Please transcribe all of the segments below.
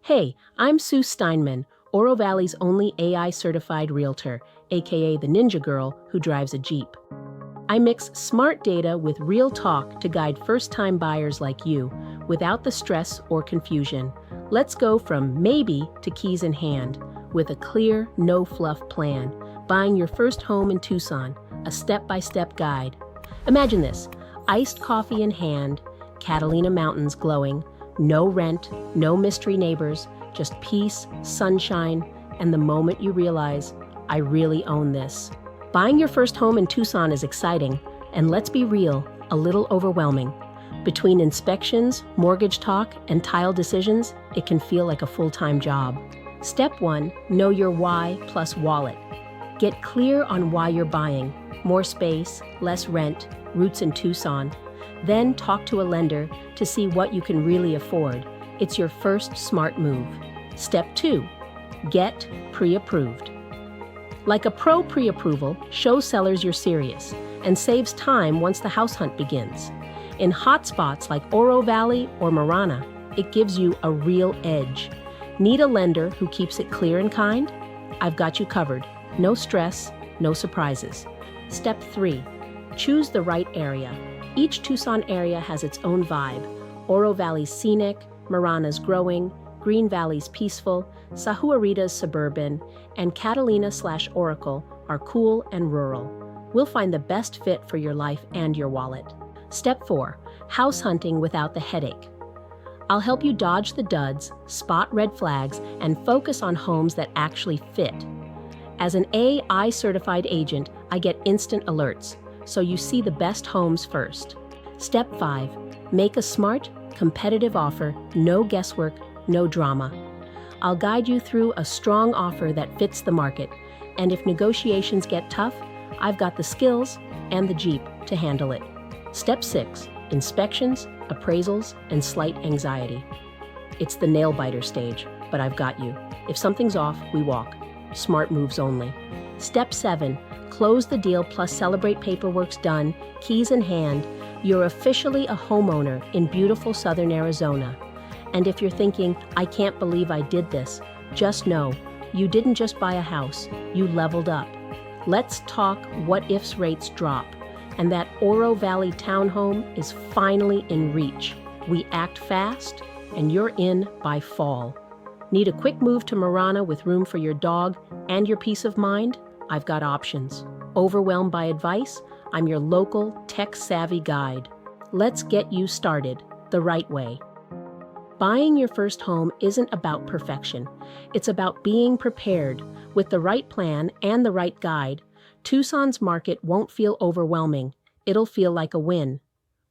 Hey, I'm Sue Steinmann, Oro Valley's only AI-certified realtor, aka the Ninja Girl who drives a Jeep. I mix smart data with real talk to guide first-time buyers like you, without the stress or confusion. Let's go from maybe to keys in hand, with a clear, no-fluff plan. Buying your first home in Tucson, a step-by-step guide. Imagine this, iced coffee in hand, Catalina mountains glowing, no rent, no mystery neighbors, just peace, sunshine, and the moment you realize, I really own this. Buying your first home in Tucson is exciting, and let's be real, a little overwhelming. Between inspections, mortgage talk, and tile decisions, it can feel like a full-time job. Step 1, know your why plus wallet. Get clear on why you're buying. More space, less rent, roots in Tucson. Then talk to a lender to see what you can really afford. It's your first smart move. Step 2, get pre-approved. Like a pro pre-approval, shows sellers you're serious and saves time once the house hunt begins. In hot spots like Oro Valley or Marana, it gives you a real edge. Need a lender who keeps it clear and kind? I've got you covered. No stress, no surprises. Step 3, choose the right area. Each Tucson area has its own vibe. Oro Valley's scenic, Marana's growing, Green Valley's peaceful, Sahuarita's suburban, and Catalina/Oracle are cool and rural. We'll find the best fit for your life and your wallet. Step 4, house hunting without the headache. I'll help you dodge the duds, spot red flags, and focus on homes that actually fit. As an AI-certified agent, I get instant alerts, so you see the best homes first. Step 5, make a smart, competitive offer, no guesswork, no drama. I'll guide you through a strong offer that fits the market, and if negotiations get tough, I've got the skills and the Jeep to handle it. Step 6, inspections, appraisals, and slight anxiety. It's the nail-biter stage, but I've got you. If something's off, we walk. Smart moves only. Step 7, close the deal plus celebrate paperwork's done, keys in hand. You're officially a homeowner in beautiful southern Arizona. And if you're thinking, I can't believe I did this, just know, you didn't just buy a house, you leveled up. Let's talk what-ifs rates drop, and that Oro Valley townhome is finally in reach. We act fast, and you're in by fall. Need a quick move to Marana with room for your dog and your peace of mind? I've got options. Overwhelmed by advice? I'm your local, tech-savvy guide. Let's get you started the right way. Buying your first home isn't about perfection. It's about being prepared. With the right plan and the right guide, Tucson's market won't feel overwhelming. It'll feel like a win.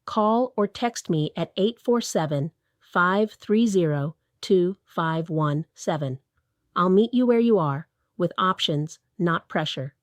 Call or text me at 847-530-2517. I'll meet you where you are, with options, not pressure.